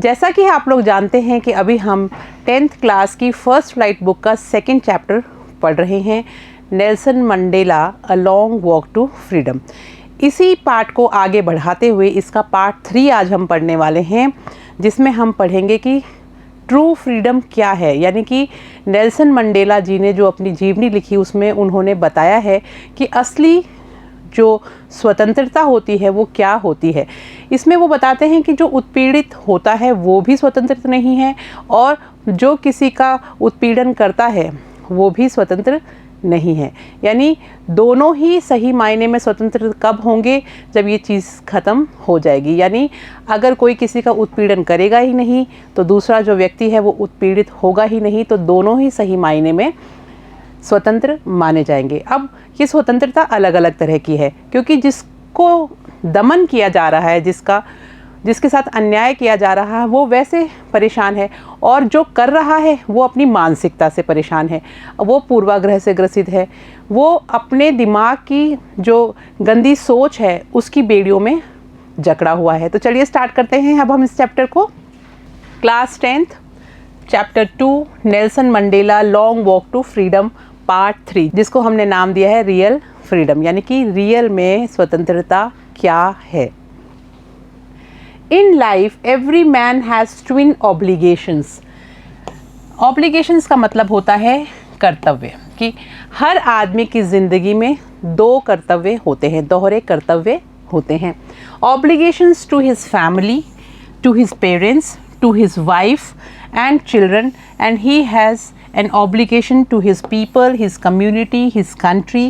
जैसा कि आप लोग जानते हैं कि अभी हम 10th क्लास की फर्स्ट फ्लाइट बुक का सेकंड चैप्टर पढ़ रहे हैं, Nelson Mandela a long walk to freedom. इसी पार्ट को आगे बढ़ाते हुए इसका पार्ट 3 आज हम पढ़ने वाले हैं, जिसमें हम पढ़ेंगे कि ट्रू फ्रीडम क्या है। यानी कि नेल्सन मंडेला जी ने जो अपनी जीवनी लिखी उसमें उन्होंने बताया है कि असली जो स्वतंत्रता होती है वो क्या होती है। इसमें वो बताते हैं कि जो उत्पीड़ित होता है वो भी स्वतंत्र नहीं है और जो किसी का उत्पीड़न करता है वो भी स्वतंत्र नहीं है। यानी दोनों ही सही मायने में स्वतंत्र कब होंगे, जब ये चीज़ ख़त्म हो जाएगी। यानी अगर कोई किसी का उत्पीड़न करेगा ही नहीं तो दूसरा जो व्यक्ति है वो उत्पीड़ित होगा ही नहीं, तो दोनों ही सही मायने में स्वतंत्र माने जाएंगे। अब ये स्वतंत्रता अलग अलग तरह की है, क्योंकि जिसको दमन किया जा रहा है, जिसके साथ अन्याय किया जा रहा है वो वैसे परेशान है, और जो कर रहा है वो अपनी मानसिकता से परेशान है, वो पूर्वाग्रह से ग्रसित है, वो अपने दिमाग की जो गंदी सोच है उसकी बेड़ियों में जकड़ा हुआ है। तो चलिए स्टार्ट करते हैं अब हम इस चैप्टर को। Class 10th chapter 2 Nelson Mandela long walk to freedom part 3, जिसको हमने नाम दिया है रियल फ्रीडम, यानी कि रियल में स्वतंत्रता क्या है। In life every man has twin obligations. Obligations का मतलब होता है कर्तव्य, कि हर आदमी की ज़िंदगी में 2 कर्तव्य होते हैं, दोहरे कर्तव्य होते हैं। Obligations to his family, to his parents, to his wife and children, and he has an obligation to his people, his community, his country,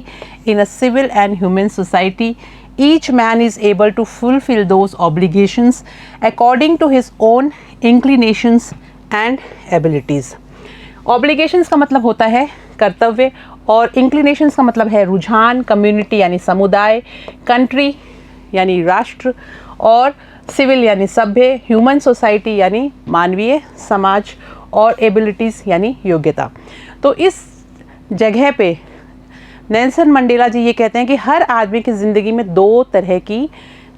in a civil and human society. Each man is able to fulfill those obligations according to his own inclinations and abilities. Obligations का मतलब होता है कर्तव्य, और inclinations का मतलब है रुझान, community यानी समुदाय, country यानी राष्ट्र, और सिविल यानी सभ्य, ह्यूमन सोसाइटी यानी मानवीय समाज, और एबिलिटीज़ यानी योग्यता। तो इस जगह पे नेल्सन मंडेला जी ये कहते हैं कि हर आदमी की ज़िंदगी में 2 तरह की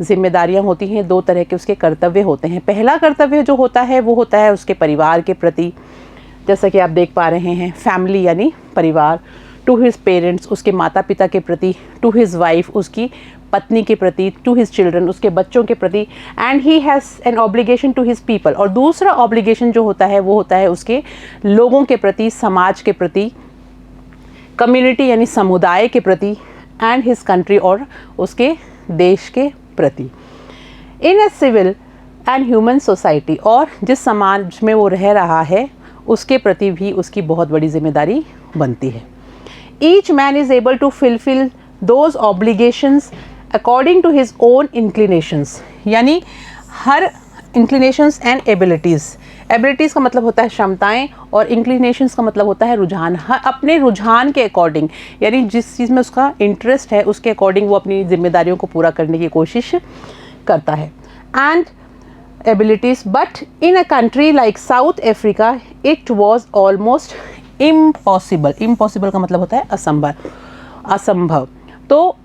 जिम्मेदारियां होती हैं, 2 तरह के उसके कर्तव्य होते हैं। पहला कर्तव्य जो होता है वो होता है उसके परिवार के प्रति, जैसा कि आप देख पा रहे हैं, फैमिली यानी परिवार, टू हिज पेरेंट्स उसके माता पिता के प्रति, टू हिज वाइफ उसकी पत्नी के प्रति, टू हिज चिल्ड्रन उसके बच्चों के प्रति, and he has an obligation to his people. और दूसरा ऑब्लिगेशन जो होता है वो होता है उसके लोगों के प्रति, समाज के प्रति, कम्युनिटी यानी समुदाय के प्रति, एंड हिज कंट्री और उसके देश के प्रति। In a civil and human society, और जिस समाज में वो रह रहा है उसके प्रति भी उसकी बहुत बड़ी जिम्मेदारी बनती है। Each man is able to fulfil those obligations according to his own inclinations, यानी हर इंक्लिनेशंस एंड एबिलिटीज़। एबिलिटीज़ का मतलब होता है क्षमताएं, और इंक्लिनेशंस का मतलब होता है रुझान। हर अपने रुझान के अकॉर्डिंग, यानी जिस चीज़ में उसका इंटरेस्ट है उसके अकॉर्डिंग वो अपनी जिम्मेदारियों को पूरा करने की कोशिश करता है। And abilities, but in a country like south Africa it was almost impossible. Impossible का मतलब होता है असंभव। तो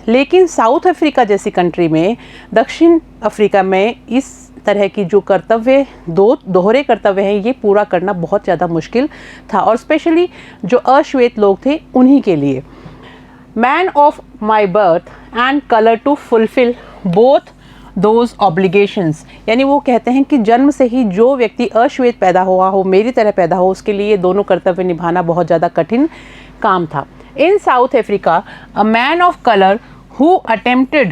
लेकिन साउथ अफ्रीका जैसी कंट्री में, दक्षिण अफ्रीका में, इस तरह की जो कर्तव्य, 2 दोहरे कर्तव्य हैं, ये पूरा करना बहुत ज़्यादा मुश्किल था, और स्पेशली जो अश्वेत लोग थे उन्हीं के लिए। Man of my birth and colour to fulfil both those obligations, यानी वो कहते हैं कि जन्म से ही जो व्यक्ति अश्वेत पैदा हुआ हो, मेरी तरह पैदा हो, उसके लिए दोनों कर्तव्य निभाना बहुत ज़्यादा कठिन काम था। In South Africa a man of colour who attempted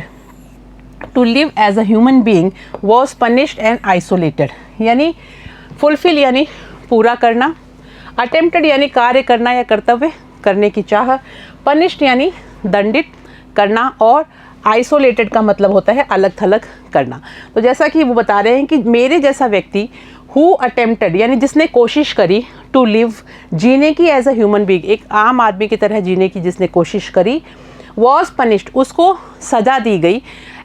to live as a human being was punished and isolated। यानी fulfill यानी पूरा करना, attempted यानी कार्य करना या कर्तव्य करने की चाह, punished यानी दंडित करना, और isolated का मतलब होता है अलग थलग करना। तो जैसा कि वो बता रहे हैं कि मेरे जैसा व्यक्ति who attempted यानी जिसने कोशिश करी, to live जीने की as a human being, एक आम आदमी की तरह जीने की जिसने कोशिश करी, was punished उसको सजा दी गई,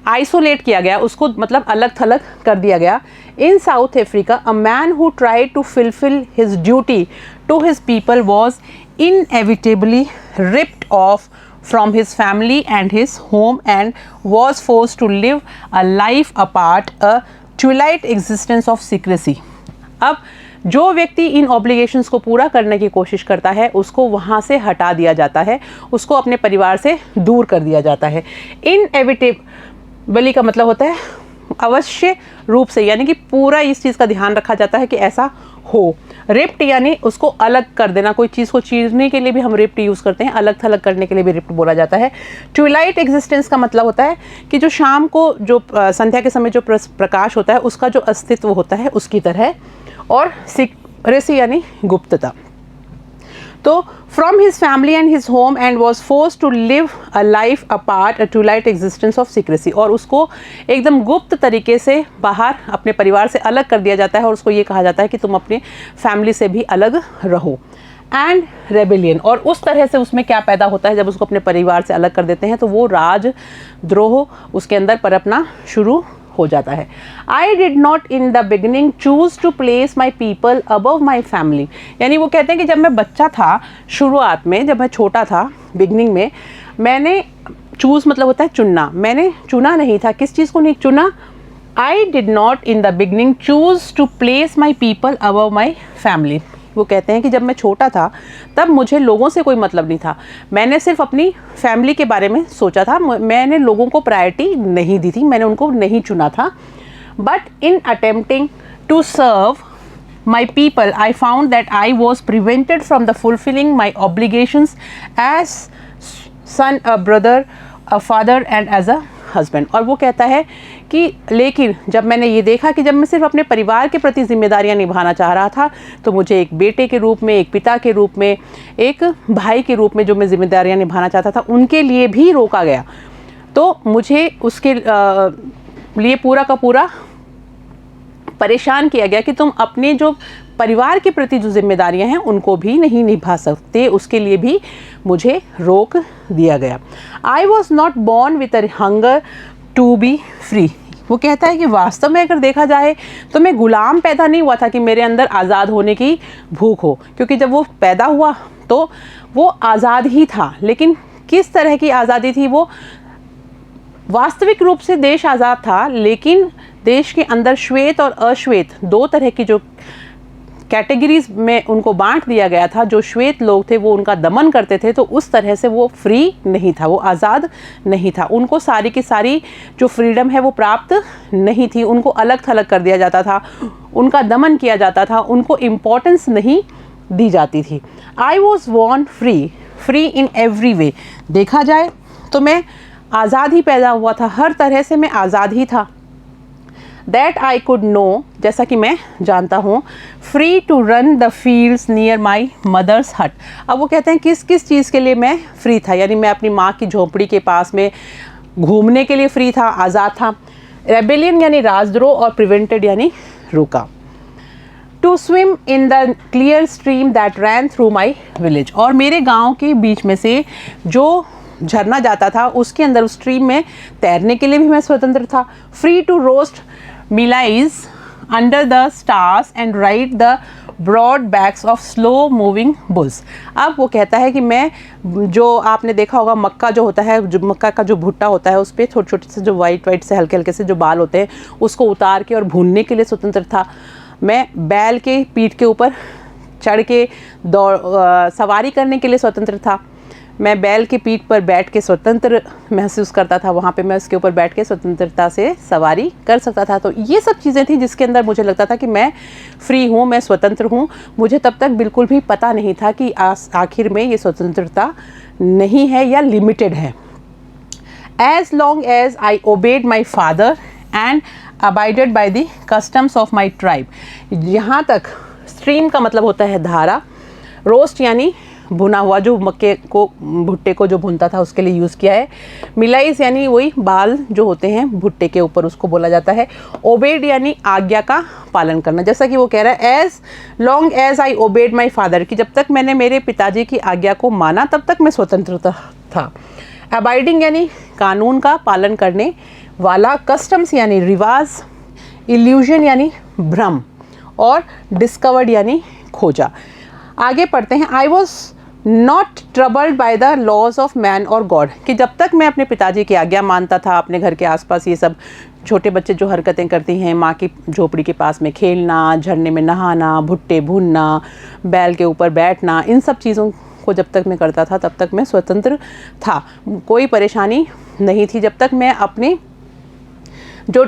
आइसोलेट किया गया, उसको मतलब अलग थलग कर दिया गया। In South Africa a man who tried to fulfil his duty to his people was inevitably ripped off from his family and his home and was forced to live a life apart, a Twilight existence of secrecy. अब जो व्यक्ति इन obligations को पूरा करने की कोशिश करता है उसको वहाँ से हटा दिया जाता है, उसको अपने परिवार से दूर कर दिया जाता है। इनएविटेबली का मतलब होता है अवश्य रूप से, यानी कि पूरा इस चीज़ का ध्यान रखा जाता है कि ऐसा हो। रिप्ट यानी उसको अलग कर देना, कोई चीज़ को चीरने के लिए भी हम रिप्ट यूज़ करते हैं, अलग थलग करने के लिए भी रिप्ट बोला जाता है। ट्विलाइट एग्जिस्टेंस का मतलब होता है कि जो शाम को जो संध्या के समय जो प्रकाश होता है उसका जो अस्तित्व होता है उसकी तरह, और सीक्रेसी यानी गुप्तता। तो from his family and his home and was force to live a life apart, a twilight existence of secrecy, और उसको एकदम गुप्त तरीके से बाहर अपने परिवार से अलग कर दिया जाता है और उसको ये कहा जाता है कि तुम अपने फैमिली से भी अलग रहो। एंड रेबेलियन, और उस तरह से उसमें क्या पैदा होता है जब उसको अपने परिवार से अलग कर देते हैं तो वो राजद्रोह उसके अंदर पनपना शुरू हो जाता है। I did not in the beginning choose to place my people above my family, यानी वो कहते हैं कि जब मैं बच्चा था, शुरुआत में जब मैं छोटा था, बिगिनिंग में मैंने चूज मतलब होता है चुनना, मैंने चुना नहीं था। किस चीज़ को नहीं चुना? I did not in the beginning choose to place my people above my family. वो कहते हैं कि जब मैं छोटा था तब मुझे लोगों से कोई मतलब नहीं था, मैंने सिर्फ अपनी फैमिली के बारे में सोचा था, मैंने लोगों को प्रायोरिटी नहीं दी थी, मैंने उनको नहीं चुना था। But in attempting to serve my people I found that I was prevented from the fulfilling my obligations as son, a brother, a father and as a husband. और वो कहता है कि लेकिन जब मैंने ये देखा कि जब मैं सिर्फ अपने परिवार के प्रति जिम्मेदारियां निभाना चाह रहा था तो मुझे एक बेटे के रूप में, एक पिता के रूप में, एक भाई के रूप में जो मैं जिम्मेदारियां निभाना चाहता था उनके लिए भी रोका गया। तो मुझे उसके लिए पूरा का पूरा परेशान किया गया कि तुम अपने जो परिवार के प्रति जो जिम्मेदारियां हैं उनको भी नहीं निभा सकते, उसके लिए भी मुझे रोक दिया गया। I was not born with a hunger to be free. वो कहता है कि वास्तव में अगर देखा जाए तो मैं गुलाम पैदा नहीं हुआ था कि मेरे अंदर आज़ाद होने की भूख हो, क्योंकि जब वो पैदा हुआ तो वो आज़ाद ही था। लेकिन किस तरह की आज़ादी थी? वो वास्तविक रूप से देश आज़ाद था, लेकिन देश के अंदर श्वेत और अश्वेत दो तरह की जो कैटेगरीज में उनको बांट दिया गया था। जो श्वेत लोग थे वो उनका दमन करते थे, तो उस तरह से वो फ्री नहीं था, वो आज़ाद नहीं था, उनको सारी की सारी जो फ्रीडम है वो प्राप्त नहीं थी, उनको अलग थलग कर दिया जाता था, उनका दमन किया जाता था, उनको इम्पोर्टेंस नहीं दी जाती थी। I was born free, free in every way. देखा जाए तो मैं आज़ाद ही पैदा हुआ था, हर तरह से मैं आज़ाद ही था। दैट आई कुड नो, जैसा कि मैं जानता हूँ, free to run the fields near my mother's hut. अब वो कहते हैं किस किस चीज़ के लिए मैं फ्री था, यानी मैं अपनी माँ की झोंपड़ी के पास में घूमने के लिए फ्री था, आज़ाद था। रेबेलियन यानी राजद्रोह, और प्रिवेंटेड यानी रुका। To swim in the clear stream that ran through my village, और मेरे गाँव के बीच में से जो झरना जाता था उसके अंदर, उस स्ट्रीम में तैरने के लिए भी मैं स्वतंत्र था। Free to roast mealies under the stars and ride the broad backs of slow moving bulls. अब वो कहता है कि मैं, जो आपने देखा होगा मक्का जो होता है, जो मक्का का जो भुट्टा होता है उस पर छोटे छोटे से जो वाइट से हल्के हल्के से जो बाल होते हैं उसको उतार के और भूनने के लिए स्वतंत्र था। मैं बैल के पीठ के ऊपर चढ़ के सवारी करने के लिए स्वतंत्र था। मैं बैल के पीठ पर बैठ के स्वतंत्र महसूस करता था, वहाँ पे मैं उसके ऊपर बैठ के स्वतंत्रता से सवारी कर सकता था। तो ये सब चीज़ें थी जिसके अंदर मुझे लगता था कि मैं फ्री हूँ, मैं स्वतंत्र हूँ। मुझे तब तक बिल्कुल भी पता नहीं था कि आखिर में ये स्वतंत्रता नहीं है या लिमिटेड है। As long as I obeyed my father and abided by the customs of my tribe. यहाँ तक स्ट्रीम का मतलब होता है धारा, रोस्ट यानी भुना हुआ, जो मक्के को भुट्टे को जो भुनता था उसके लिए यूज़ किया है। मिलाइस यानी वही बाल जो होते हैं भुट्टे के ऊपर, उसको बोला जाता है। ओबेड यानी आज्ञा का पालन करना, जैसा कि वो कह रहा है as long as I obeyed my father, कि जब तक मैंने मेरे पिताजी की आज्ञा को माना तब तक मैं स्वतंत्र था। अबाइडिंग यानी कानून का पालन करने वाला, कस्टम्स यानी रिवाज, इल्यूजन यानी भ्रम, और डिस्कवर्ड यानी खोजा। आगे पढ़ते हैं। I was not troubled by the laws of man or God, कि जब तक मैं अपने पिताजी की आज्ञा मानता था, अपने घर के आसपास ये सब छोटे बच्चे जो हरकतें करती हैं, माँ की झोपड़ी के पास में खेलना, झरने में नहाना, भुट्टे भूनना, बैल के ऊपर बैठना, इन सब चीज़ों को जब तक मैं करता था तब तक मैं स्वतंत्र था। कोई परेशानी नहीं थी। जब तक मैं अपने जो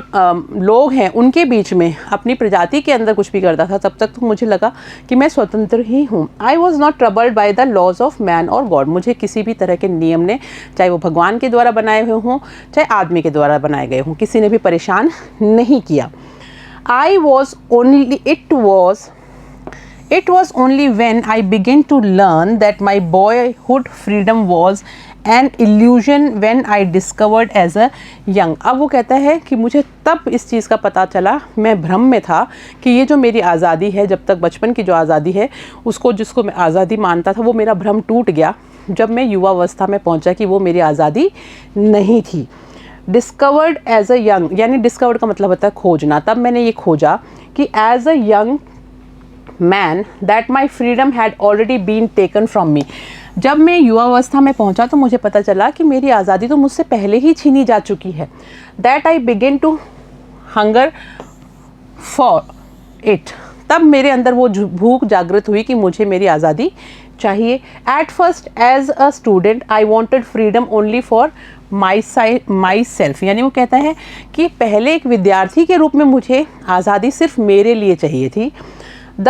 लोग हैं उनके बीच में अपनी प्रजाति के अंदर कुछ भी करता था तब तक तो मुझे लगा कि मैं स्वतंत्र ही हूँ। I was not troubled by the laws of man or God. मुझे किसी भी तरह के नियम ने, चाहे वो भगवान के द्वारा बनाए हुए हों चाहे आदमी के द्वारा बनाए गए हों, किसी ने भी परेशान नहीं किया। I was only It was only when I began to learn that my boyhood freedom was an illusion when I discovered as a young। अब वो कहता है कि मुझे तब इस चीज़ का पता चला, मैं भ्रम में था कि ये जो मेरी आज़ादी है, जब तक बचपन की जो आज़ादी है उसको, जिसको मैं आज़ादी मानता था, वो मेरा भ्रम टूट गया जब मैं युवावस्था में पहुंचा कि वो मेरी आज़ादी नहीं थी। डिस्कवर्ड एज अ यंग, यानी डिस्कवर्ड का मतलब होता है खोजना। तब मैंने ये खोजा कि as a young man that my freedom had already been taken from me. जब मैं युवावस्था में पहुंचा तो मुझे पता चला कि मेरी आज़ादी तो मुझसे पहले ही छीनी जा चुकी है। That I begin to hunger for it. तब मेरे अंदर वो भूख जागृत हुई कि मुझे मेरी आज़ादी चाहिए। At first as a student I wanted freedom only for my self. यानी वो कहता है कि पहले एक विद्यार्थी के रूप में मुझे आज़ादी सिर्फ मेरे लिए चाहिए थी। द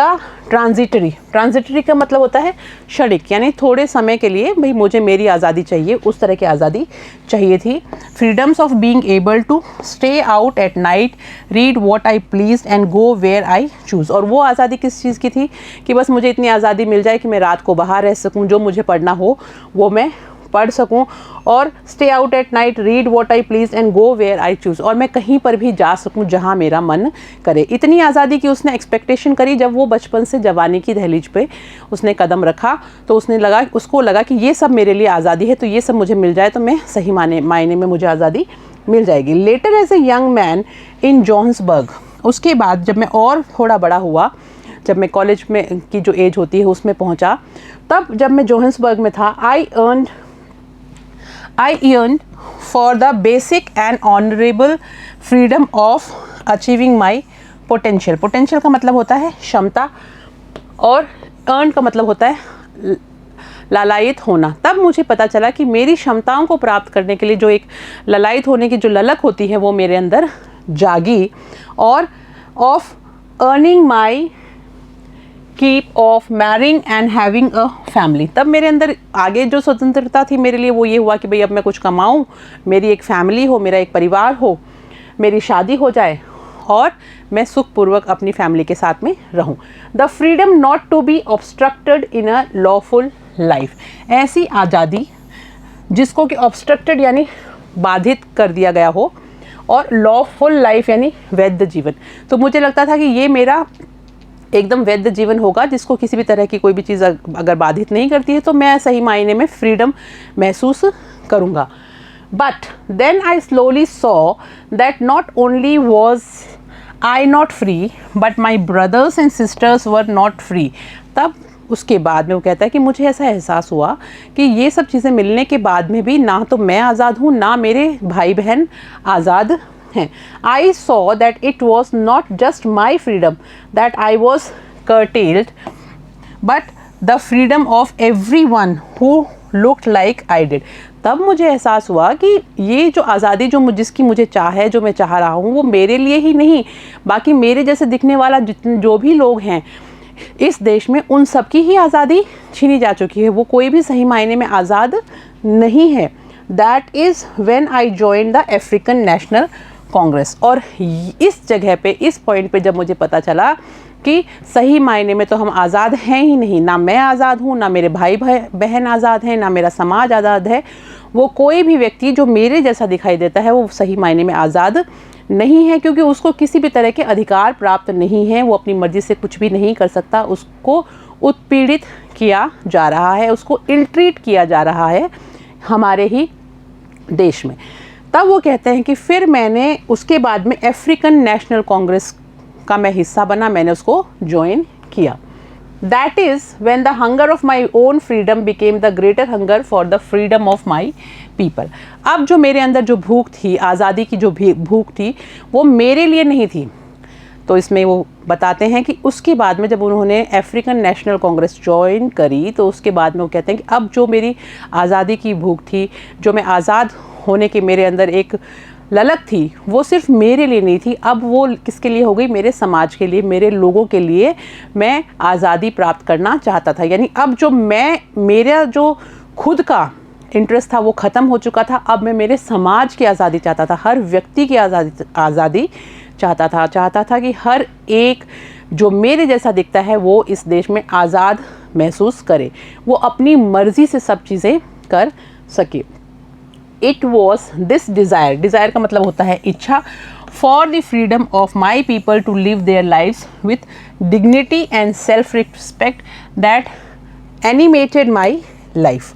ट्रांजिटरी का मतलब होता है क्षणिक, यानी थोड़े समय के लिए भाई मुझे मेरी आज़ादी चाहिए, उस तरह की आज़ादी चाहिए थी। Freedoms of being able to stay out at night, read what I please and go where I choose. और वो आज़ादी किस चीज़ की थी कि बस मुझे इतनी आज़ादी मिल जाए कि मैं रात को बाहर रह सकूं, जो मुझे पढ़ना हो वो मैं पढ़ सकूं, और stay out at night, read what I please and go where I choose, और मैं कहीं पर भी जा सकूं जहां मेरा मन करे। इतनी आज़ादी की उसने एक्सपेक्टेशन करी। जब वो बचपन से जवानी की दहलीज पे उसने कदम रखा तो उसको लगा कि ये सब मेरे लिए आज़ादी है, तो ये सब मुझे मिल जाए तो मैं सही मायने में मुझे आज़ादी मिल जाएगी। Later as a young man in Johannesburg, उसके बाद जब मैं और थोड़ा बड़ा हुआ, जब मैं कॉलेज में की जो एज होती है उसमें पहुंचा, तब जब मैं जोहान्सबर्ग में था, I yearned for the basic and honorable freedom of achieving my potential। Potential का मतलब होता है क्षमता, और earn का मतलब होता है लालायित होना। तब मुझे पता चला कि मेरी क्षमताओं को प्राप्त करने के लिए जो एक लालायित होने की जो ललक होती है वो मेरे अंदर जागी, और of earning my keep of marrying and having a family. तब मेरे अंदर आगे जो स्वतंत्रता थी मेरे लिए वो ये हुआ कि भाई अब मैं कुछ कमाऊँ, मेरी एक फैमिली हो, मेरा एक परिवार हो, मेरी शादी हो जाए और मैं सुखपूर्वक अपनी फैमिली के साथ में रहूं। The freedom not to be obstructed in a lawful life. ऐसी आज़ादी जिसको कि ऑब्स्ट्रक्टेड यानी बाधित कर दिया गया हो, और लॉफुल लाइफ यानी वैध जीवन। तो मुझे लगता था कि ये मेरा एकदम वैध जीवन होगा जिसको किसी भी तरह की कोई भी चीज़ अगर बाधित नहीं करती है तो मैं सही मायने में फ्रीडम महसूस करूँगा। But then I slowly saw that not only was I not free but my brothers and sisters were not free. तब उसके बाद में वो कहता है कि मुझे ऐसा एहसास हुआ कि ये सब चीज़ें मिलने के बाद में भी ना तो मैं आज़ाद हूँ, ना मेरे भाई बहन आज़ाद हैं। I saw that it was not just my freedom that I was curtailed, but the freedom of everyone who looked like I did। तब मुझे एहसास हुआ कि ये जो आज़ादी जिसकी मुझे चाह है, जो मैं चाह रहा हूँ, वो मेरे लिए ही नहीं, बाकी मेरे जैसे दिखने वाला जो भी लोग हैं इस देश में, उन सब की ही आज़ादी छीनी जा चुकी है। वो कोई भी सही मायने में आज़ाद नहीं है। That is when I joined the African national Congress. और इस जगह पे, इस पॉइंट पे जब मुझे पता चला कि सही मायने में तो हम आज़ाद हैं ही नहीं, ना मैं आज़ाद हूँ, ना मेरे भाई बहन आज़ाद हैं, ना मेरा समाज आज़ाद है, वो कोई भी व्यक्ति जो मेरे जैसा दिखाई देता है वो सही मायने में आज़ाद नहीं है, क्योंकि उसको किसी भी तरह के अधिकार प्राप्त नहीं है, वो अपनी मर्ज़ी से कुछ भी नहीं कर सकता, उसको उत्पीड़ित किया जा रहा है, उसको इल ट्रीट किया जा रहा है हमारे ही देश में। तब वो कहते हैं कि फिर मैंने उसके बाद में अफ्रीकन नेशनल कांग्रेस का मैं हिस्सा बना, मैंने उसको ज्वाइन किया। That is when the hunger of my own freedom became the greater hunger for the freedom of my people. अब जो मेरे अंदर जो भूख थी, आज़ादी की जो भूख थी, वो मेरे लिए नहीं थी। तो इसमें वो बताते हैं कि उसके बाद में जब उन्होंने अफ्रीकन नेशनल कांग्रेस ज्वाइन करी, तो उसके बाद में वो कहते हैं कि अब जो मेरी आज़ादी की भूख थी, जो मैं आज़ाद होने की मेरे अंदर एक ललक थी, वो सिर्फ मेरे लिए नहीं थी, अब वो किसके लिए हो गई? मेरे समाज के लिए, मेरे लोगों के लिए मैं आज़ादी प्राप्त करना चाहता था। यानी अब जो मेरा जो खुद का इंटरेस्ट था वो ख़त्म हो चुका था। अब मैं मेरे समाज की आज़ादी चाहता था, हर व्यक्ति की आज़ादी चाहता था कि हर एक जो मेरे जैसा दिखता है वो इस देश में आज़ाद महसूस करे, वो अपनी मर्ज़ी से सब चीज़ें कर सके। इट वॉज दिस डिज़ायर का मतलब होता है इच्छा, for the freedom of my people to live their lives with dignity and self respect that animated my life.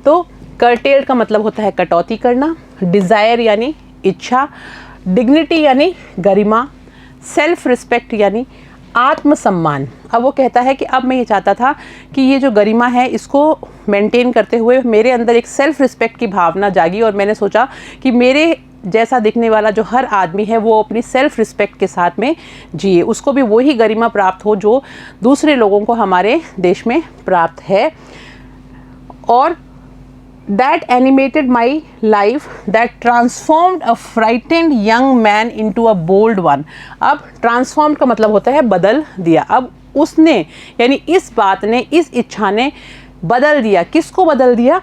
तो कर्टेल्ड का मतलब होता है कटौती करना, डिज़ायर यानी इच्छा, डिग्निटी यानी गरिमा, सेल्फ रिस्पेक्ट यानी आत्मसम्मान। अब वो कहता है कि अब मैं ये चाहता था कि ये जो गरिमा है इसको मेंटेन करते हुए मेरे अंदर एक सेल्फ रिस्पेक्ट की भावना जागी, और मैंने सोचा कि मेरे जैसा दिखने वाला जो हर आदमी है वो अपनी सेल्फ रिस्पेक्ट के साथ में जिए, उसको भी वही गरिमा प्राप्त हो जो दूसरे लोगों को हमारे देश में प्राप्त है। और that animated my life, that transformed a frightened young man into a bold one। अब transformed का मतलब होता है बदल दिया। अब उसने यानी इस बात ने, इस इच्छा ने बदल दिया। किसको बदल दिया?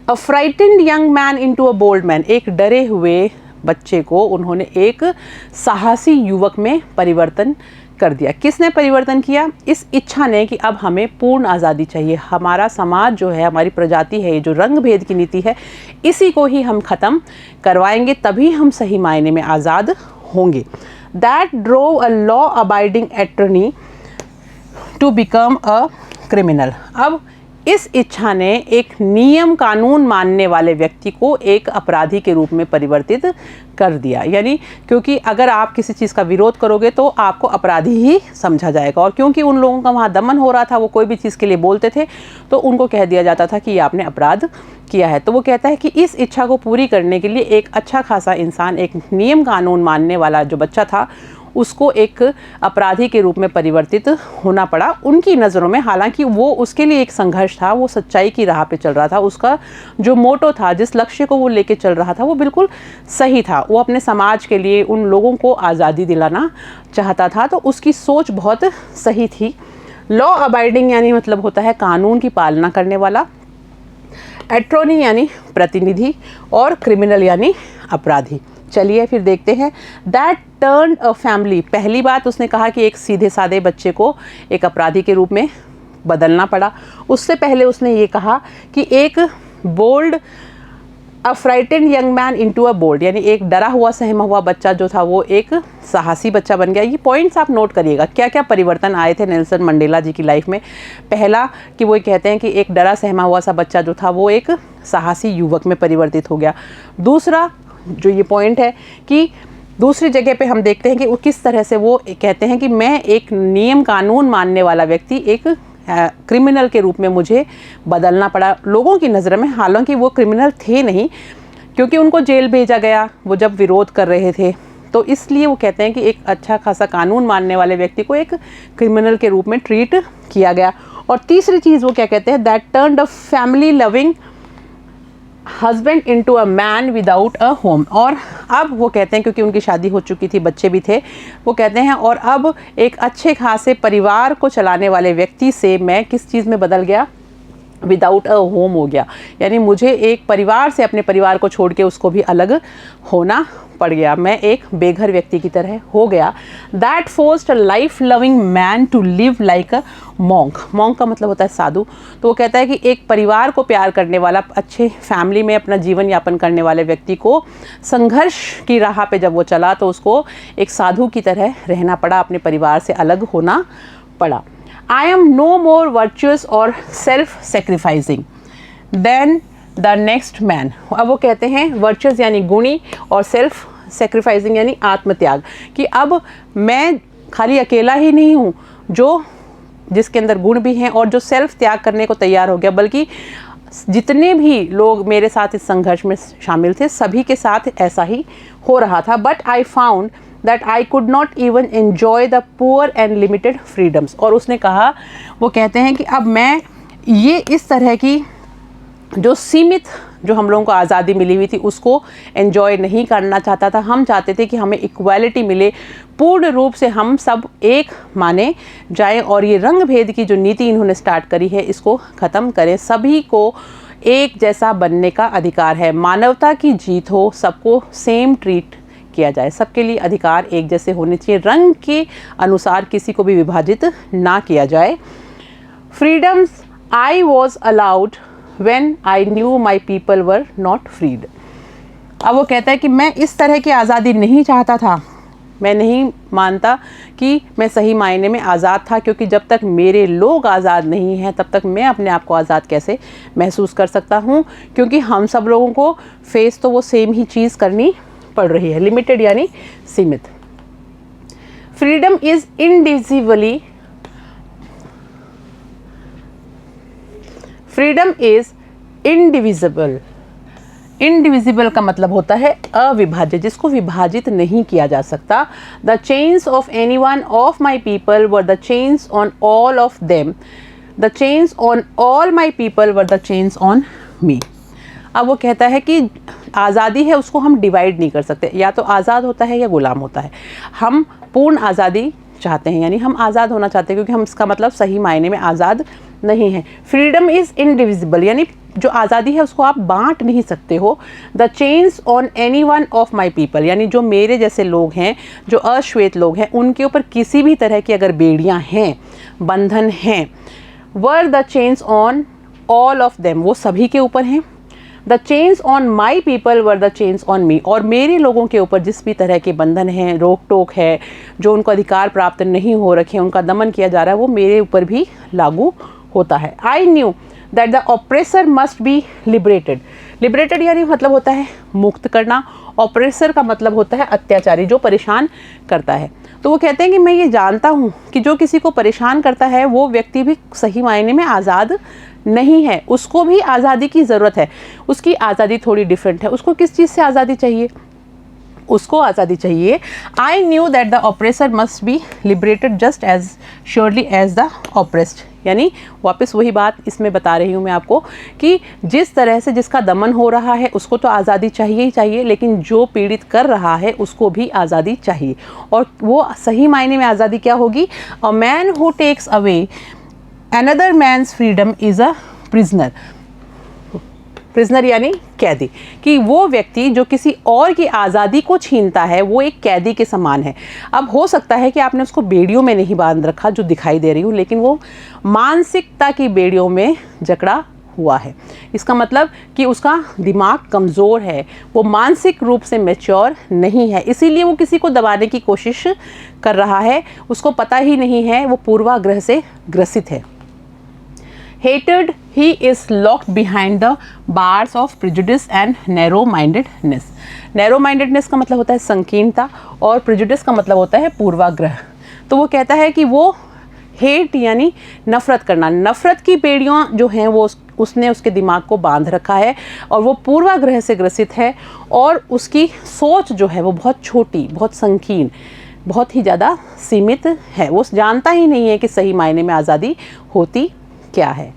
A frightened young man into a bold man। एक डरे हुए बच्चे को उन्होंने एक साहसी युवक में परिवर्तन कर दिया। किसने परिवर्तन किया? इस इच्छा ने कि अब हमें पूर्ण आज़ादी चाहिए, हमारा समाज जो है, हमारी प्रजाति है, ये जो रंग भेद की नीति है, इसी को ही हम ख़त्म करवाएंगे, तभी हम सही मायने में आज़ाद होंगे। That drove a law abiding attorney to become a criminal. अब इस इच्छा ने एक नियम कानून मानने वाले व्यक्ति को एक अपराधी के रूप में परिवर्तित कर दिया। यानी क्योंकि अगर आप किसी चीज़ का विरोध करोगे तो आपको अपराधी ही समझा जाएगा, और क्योंकि उन लोगों का वहाँ दमन हो रहा था, वो कोई भी चीज़ के लिए बोलते थे तो उनको कह दिया जाता था कि ये आपने अपराध किया है। तो वो कहता है कि इस इच्छा को पूरी करने के लिए एक अच्छा खासा इंसान, एक नियम कानून मानने वाला जो बच्चा था, उसको एक अपराधी के रूप में परिवर्तित होना पड़ा उनकी नज़रों में। हालांकि वो उसके लिए एक संघर्ष था, वो सच्चाई की राह पे चल रहा था, उसका जो मोटो था, जिस लक्ष्य को वो लेके चल रहा था, वो बिल्कुल सही था। वो अपने समाज के लिए उन लोगों को आज़ादी दिलाना चाहता था, तो उसकी सोच बहुत सही थी। लॉ अबाइडिंग यानी मतलब होता है कानून की पालना करने वाला, एट्रोनी यानी प्रतिनिधि, और क्रिमिनल यानी अपराधी। चलिए फिर देखते हैं। That turn a family. पहली बात उसने कहा कि एक सीधे साधे बच्चे को एक अपराधी के रूप में बदलना पड़ा। उससे पहले उसने ये कहा कि एक bold, a frightened young man into a bold, यानी एक डरा हुआ सहमा हुआ बच्चा जो था वो एक साहसी बच्चा बन गया। ये पॉइंट्स आप नोट करिएगा, क्या क्या परिवर्तन आए थे नेल्सन मंडेला जी की लाइफ में। पहला कि वो कहते हैं कि एक डरा सहमा हुआ सा बच्चा जो था वो एक साहसी युवक में परिवर्तित हो गया। दूसरा जो ये पॉइंट है कि दूसरी जगह पे हम देखते हैं कि वो किस तरह से वो कहते हैं कि मैं एक नियम कानून मानने वाला व्यक्ति एक क्रिमिनल के रूप में मुझे बदलना पड़ा लोगों की नज़र में। हालांकि वो क्रिमिनल थे नहीं, क्योंकि उनको जेल भेजा गया वो जब विरोध कर रहे थे, तो इसलिए वो कहते हैं कि एक अच्छा खासा कानून मानने वाले व्यक्ति को एक क्रिमिनल के रूप में ट्रीट किया गया। और तीसरी चीज़ वो क्या कहते हैं, that turned a family loving husband into a man without a home. और अब वो कहते हैं, क्योंकि उनकी शादी हो चुकी थी, बच्चे भी थे, वो कहते हैं और अब एक अच्छे खासे परिवार को चलाने वाले व्यक्ति से मैं किस चीज़ में बदल गया, विदाउट अ होम हो गया। यानी मुझे एक परिवार से, अपने परिवार को छोड़ के उसको भी अलग होना पड़ गया, मैं एक बेघर व्यक्ति की तरह हो गया। That forced a life loving man to live like a monk. Monk का मतलब होता है साधु। तो वो कहता है कि एक परिवार को प्यार करने वाला, अच्छे फैमिली में अपना जीवन यापन करने वाले व्यक्ति को संघर्ष की राह पे जब वो चला तो उसको एक साधु की तरह रहना पड़ा, अपने परिवार से अलग होना पड़ा। I am no more virtuous or self-sacrificing than the next man। अब वो कहते हैं virtuous यानी गुणी और self-sacrificing यानी आत्मत्याग, कि अब मैं खाली अकेला ही नहीं हूँ जो जिसके अंदर गुण भी हैं और जो सेल्फ त्याग करने को तैयार हो गया, बल्कि जितने भी लोग मेरे साथ इस संघर्ष में शामिल थे सभी के साथ ऐसा ही हो रहा था। But I found that I could not even enjoy the poor and limited freedoms. और उसने कहा, वो कहते हैं कि अब मैं ये इस तरह की जो सीमित जो हम लोगों को आज़ादी मिली हुई थी उसको एंजॉय नहीं करना चाहता था। हम चाहते थे कि हमें इक्वालिटी मिले, पूर्ण रूप से हम सब एक माने जाएं और ये रंग भेद की जो नीति इन्होंने स्टार्ट करी है इसको ख़त्म करें। सभी को एक जैसा बनने का अधिकार है, मानवता की जीत हो, सबको सेम ट्रीट किया जाए, सबके लिए अधिकार एक जैसे होने चाहिए, रंग के अनुसार किसी को भी विभाजित ना किया जाए। Freedoms I was allowed when I knew my people were not freed। अब वो कहता है कि मैं इस तरह की आज़ादी नहीं चाहता था, मैं नहीं मानता कि मैं सही मायने में आज़ाद था, क्योंकि जब तक मेरे लोग आज़ाद नहीं हैं तब तक मैं अपने आप को आज़ाद कैसे महसूस कर सकता हूँ, क्योंकि हम सब लोगों को फेस तो वो सेम ही चीज़ करनी पड़ रही है, लिमिटेड यानी सीमित। Freedom is individually freedom is indivisible. Indivisible का मतलब होता है अविभाज्य, जिसको विभाजित नहीं किया जा सकता। The chains of any one of my people were the chains on all of them, the chains on all my people were the chains on me. अब वो कहता है कि आज़ादी है उसको हम डिवाइड नहीं कर सकते, या तो आज़ाद होता है या गुलाम होता है। हम पूर्ण आज़ादी चाहते हैं, यानी हम आज़ाद होना चाहते हैं, क्योंकि हम इसका मतलब सही मायने में आज़ाद नहीं है। फ्रीडम इज़ इंडिविजिबल, यानी जो आज़ादी है उसको आप बांट नहीं सकते हो। The chains on any one of my people, यानी जो मेरे जैसे लोग हैं, जो अश्वेत लोग हैं, उनके ऊपर किसी भी तरह की अगर बेड़ियाँ हैं, बंधन हैं, were the chains on all of them, वो सभी के ऊपर हैं। The chains on my people were the chains on me, और मेरे लोगों के ऊपर जिस भी तरह के बंधन हैं, रोक टोक है, जो उनको अधिकार प्राप्त नहीं हो रखे, उनका दमन किया जा रहा है, वो मेरे ऊपर भी लागू होता है। आई knew that the oppressor must be liberated. Liberated यानी मतलब होता है मुक्त करना, ऑप्रेसर का मतलब होता है अत्याचारी, जो परेशान करता है। तो वो कहते हैं कि मैं ये जानता हूँ कि जो किसी को परेशान करता है वो व्यक्ति भी सही मायने में आज़ाद नहीं है, उसको भी आज़ादी की ज़रूरत है। उसकी आज़ादी थोड़ी डिफरेंट है। उसको किस चीज़ से आज़ादी चाहिए? उसको आज़ादी चाहिए। I knew that the oppressor must be liberated just as surely as the oppressed, यानी वापस वही बात इसमें बता रही हूँ मैं आपको कि जिस तरह से जिसका दमन हो रहा है उसको तो आज़ादी चाहिए ही चाहिए, लेकिन जो पीड़ित कर रहा है उसको भी आज़ादी चाहिए। और वो सही मायने में आज़ादी क्या होगी? A man who takes away another man's freedom is a prisoner. Prisoner यानी कैदी, कि वो व्यक्ति जो किसी और की आज़ादी को छीनता है वो एक कैदी के समान है। अब हो सकता है कि आपने उसको बेड़ियों में नहीं बांध रखा जो दिखाई दे रही हूँ, लेकिन वो मानसिकता की बेड़ियों में जकड़ा हुआ है। इसका मतलब कि उसका दिमाग कमज़ोर है, वो मानसिक रूप से मैच्योर नहीं है, इसीलिए वो किसी को दबाने की कोशिश कर रहा है। उसको पता ही नहीं है, वो पूर्वाग्रह से ग्रसित है। Hated, he is locked behind the bars of prejudice and narrow-mindedness. Narrow-mindedness का मतलब होता है संकीर्णता और prejudice का मतलब होता है पूर्वाग्रह। तो वो कहता है कि वो हेट यानी नफ़रत करना, नफ़रत की बेड़ियाँ जो हैं वो उसने उसके दिमाग को बांध रखा है और वो पूर्वाग्रह से ग्रसित है और उसकी सोच जो है वो बहुत छोटी, बहुत संकीर्ण, बहुत ही ज़्यादा सीमित है। वो जानता ही नहीं है कि सही मायने में आज़ादी होती क्या है।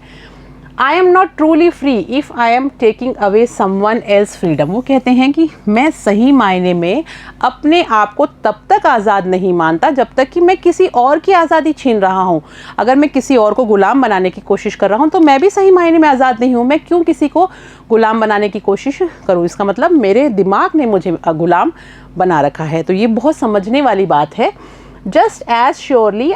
I am not truly free if I am taking away someone else freedom. वो कहते हैं कि मैं सही मायने में अपने आप को तब तक आज़ाद नहीं मानता जब तक कि मैं किसी और की आज़ादी छीन रहा हूँ। अगर मैं किसी और को गुलाम बनाने की कोशिश कर रहा हूँ तो मैं भी सही मायने में आज़ाद नहीं हूँ। मैं क्यों किसी को गुलाम बनाने की कोशिश करूँ? इसका मतलब मेरे दिमाग ने मुझे गुलाम बना रखा है। तो ये बहुत समझने वाली बात है। Just as surely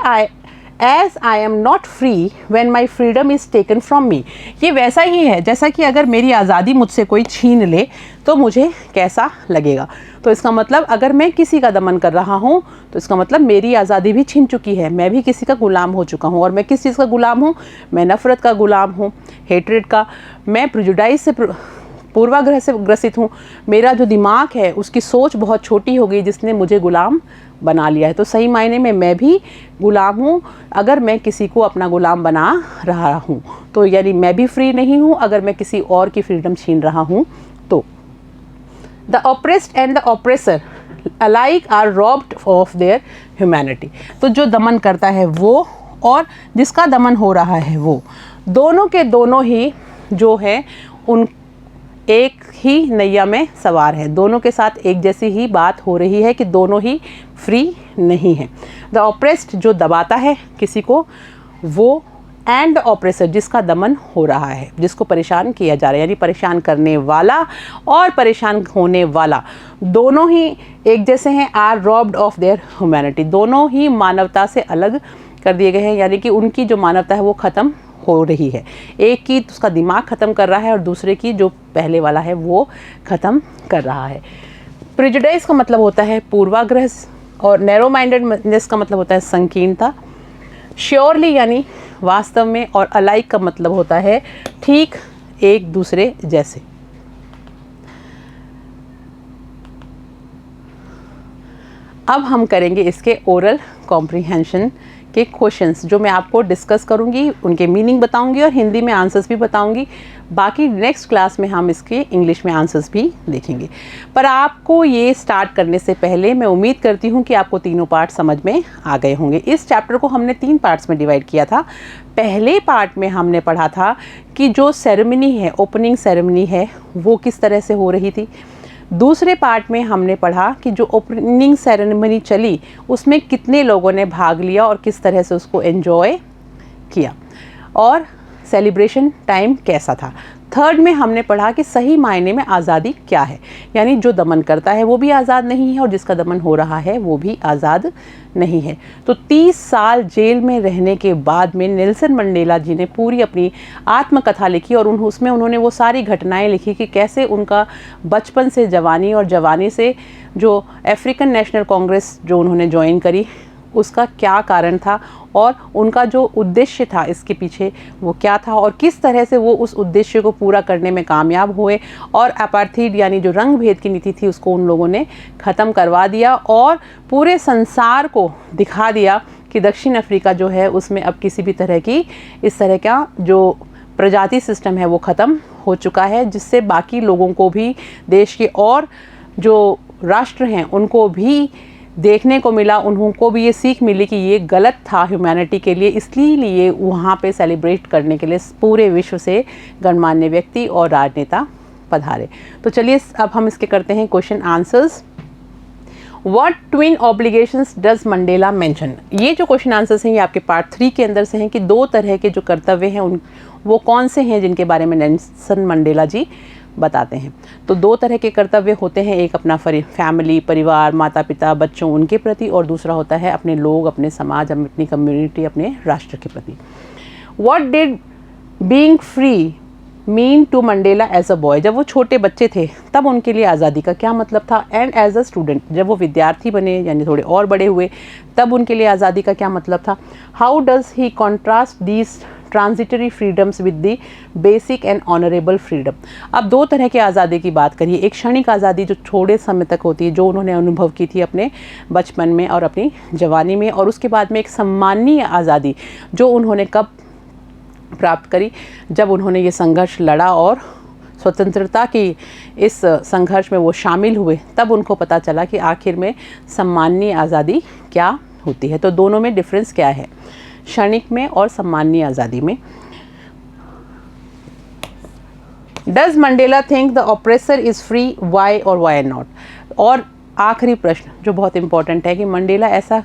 As I am not free when my freedom is taken from me। ये वैसा ही है जैसा कि अगर मेरी आज़ादी मुझसे कोई छीन ले तो मुझे कैसा लगेगा। तो इसका मतलब अगर मैं किसी का दमन कर रहा हूँ तो इसका मतलब मेरी आज़ादी भी छीन चुकी है, मैं भी किसी का गुलाम हो चुका हूँ। और मैं किस चीज़ का गुलाम हूँ? मैं नफ़रत का गुलाम हूँ, हेट्रेड का। मैं प्रेजुडाइज से पूर्वाग्रह से ग्रसित हूँ, मेरा जो दिमाग है उसकी सोच बहुत छोटी हो गई जिसने मुझे गुलाम बना लिया है। तो सही मायने में मैं भी गुलाम हूँ अगर मैं किसी को अपना गुलाम बना रहा हूँ, तो यानी मैं भी फ्री नहीं हूँ अगर मैं किसी और की फ्रीडम छीन रहा हूँ। तो the oppressed and the oppressor alike are robbed of their humanity. तो जो दमन करता है वो और जिसका दमन हो रहा है वो, दोनों के दोनों ही जो है उन एक ही नैया में सवार है, दोनों के साथ एक जैसी ही बात हो रही है कि दोनों ही फ्री नहीं है। द ऑप्रेस्ड जो दबाता है किसी को वो, एंड द ऑप्रेसर जिसका दमन हो रहा है, जिसको परेशान किया जा रहा है, यानी परेशान करने वाला और परेशान होने वाला दोनों ही एक जैसे हैं। Are robbed of their humanity, दोनों ही मानवता से अलग कर दिए गए हैं, यानी कि उनकी जो मानवता है वो ख़त्म हो रही है। एक की उसका दिमाग ख़त्म कर रहा है और दूसरे की जो पहले वाला है वो ख़त्म कर रहा है। प्रेजुडिस का मतलब होता है पूर्वाग्रह और नैरो माइंडेडनेस का मतलब होता है संकीर्णता। श्योरली यानी वास्तव में, और अलाइक का मतलब होता है ठीक एक दूसरे जैसे। अब हम करेंगे इसके ओरल कॉम्प्रिहेंशन के क्वेश्चंस जो मैं आपको डिस्कस करूंगी, उनके मीनिंग बताऊंगी और हिंदी में आंसर्स भी बताऊंगी। बाकी नेक्स्ट क्लास में हम इसके इंग्लिश में आंसर्स भी देखेंगे। पर आपको ये स्टार्ट करने से पहले मैं उम्मीद करती हूँ कि आपको तीनों पार्ट समझ में आ गए होंगे। इस चैप्टर को हमने 3 पार्ट्स में डिवाइड किया था। पहले पार्ट में हमने पढ़ा था कि जो सेरेमनी है, ओपनिंग सेरेमनी है, वो किस तरह से हो रही थी। दूसरे पार्ट में हमने पढ़ा कि जो ओपनिंग सेरेमनी चली उसमें कितने लोगों ने भाग लिया और किस तरह से उसको एंजॉय किया और सेलिब्रेशन टाइम कैसा था। थर्ड में हमने पढ़ा कि सही मायने में आज़ादी क्या है, यानी जो दमन करता है वो भी आज़ाद नहीं है और जिसका दमन हो रहा है वो भी आज़ाद नहीं है। तो 30 साल जेल में रहने के बाद में नेल्सन मंडेला जी ने पूरी अपनी आत्मकथा लिखी और उसमें उन्होंने वो सारी घटनाएं लिखी कि कैसे उनका बचपन से जवानी और जवानी से जो अफ्रीकन नेशनल कांग्रेस जो उन्होंने ज्वाइन करी उसका क्या कारण था और उनका जो उद्देश्य था इसके पीछे वो क्या था और किस तरह से वो उस उद्देश्य को पूरा करने में कामयाब हुए और अपार्थाइड यानी जो रंग भेद की नीति थी उसको उन लोगों ने ख़त्म करवा दिया और पूरे संसार को दिखा दिया कि दक्षिण अफ्रीका जो है उसमें अब किसी भी तरह की इस तरह का जो प्रजाति सिस्टम है वो ख़त्म हो चुका है, जिससे बाकी लोगों को भी देश के और जो राष्ट्र हैं उनको भी देखने को मिला, उनको भी ये सीख मिली कि ये गलत था ह्यूमैनिटी के लिए। इसलिए वहाँ पे सेलिब्रेट करने के लिए पूरे विश्व से गणमान्य व्यक्ति और राजनेता पधारे। तो चलिए अब हम इसके करते हैं question answers. What twin obligations does Mandela mention. ये जो क्वेश्चन आंसर्स हैं ये आपके पार्ट 3 के अंदर से हैं कि 2 तरह के जो कर्तव्य हैं उन वो कौन से हैं जिनके बारे में नेल्सन मंडेला जी बताते हैं। तो 2 तरह के कर्तव्य होते हैं, एक अपना फैमिली, परिवार, माता पिता, बच्चों, उनके प्रति, और दूसरा होता है अपने लोग, अपने समाज, अपनी कम्युनिटी, अपने राष्ट्र के प्रति। What did being free mean to Mandela as a boy. जब वो छोटे बच्चे थे तब उनके लिए आज़ादी का क्या मतलब था, एंड एज अ स्टूडेंट जब वो विद्यार्थी बने यानी थोड़े और बड़े हुए तब उनके लिए आज़ादी का क्या मतलब था। How does he contrast these transitory freedoms with the basic and honourable freedom. अब 2 तरह की आज़ादी की बात करिए, एक क्षणिक आज़ादी जो थोड़े समय तक होती है जो उन्होंने अनुभव की थी अपने बचपन में और अपनी जवानी में, और उसके बाद में एक सम्मानीय आज़ादी जो उन्होंने कब प्राप्त करी, जब उन्होंने ये संघर्ष लड़ा और स्वतंत्रता की इस संघर्ष में वो शामिल हुए, तब उनको पता चला कि आखिर में सम्मानीय आज़ादी क्या होती है। तो दोनों में डिफरेंस क्या है, क्षणिक में और सम्मानीय आज़ादी में। Does Mandela think the oppressor is free, why or why not. और आखिरी प्रश्न जो बहुत इंपॉर्टेंट है कि मंडेला ऐसा,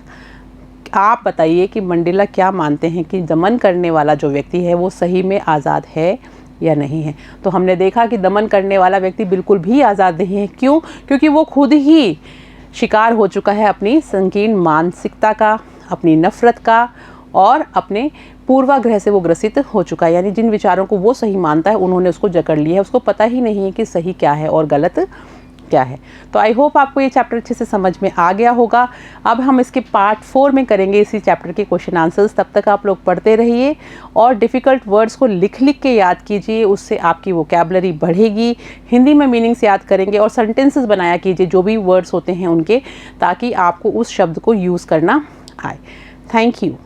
आप बताइए कि मंडेला क्या मानते हैं कि दमन करने वाला जो व्यक्ति है वो सही में आज़ाद है या नहीं है। तो हमने देखा कि दमन करने वाला व्यक्ति बिल्कुल भी आज़ाद नहीं है। क्यों? क्योंकि वो खुद ही शिकार हो चुका है अपनी संकीर्ण मानसिकता का, अपनी नफ़रत का और अपने पूर्वाग्रह से वो ग्रसित हो चुका है। यानी जिन विचारों को वो सही मानता है उन्होंने उसको जकड़ लिया है, उसको पता ही नहीं है कि सही क्या है और गलत क्या है। तो आई होप आपको ये चैप्टर अच्छे से समझ में आ गया होगा। अब हम इसके पार्ट 4 में करेंगे इसी चैप्टर के क्वेश्चन आंसर्स। तब तक आप लोग पढ़ते रहिए और डिफ़िकल्ट वर्ड्स को लिख लिख के याद कीजिए, उससे आपकी वोकैबुलरी बढ़ेगी। हिंदी में मीनिंग्स याद करेंगे और सेंटेंसेस बनाया कीजिए जो भी वर्ड्स होते हैं उनके, ताकि आपको उस शब्द को यूज़ करना आए। Thank you.